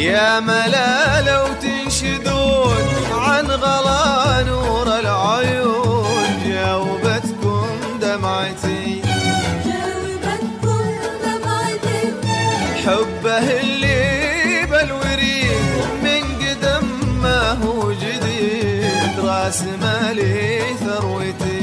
يا ملا لو تنشدون عن غلا نور العيون جاوبتكم دمعتي حبه اللي بالوريد من قدم ما هو جديد راس مالي ثروتي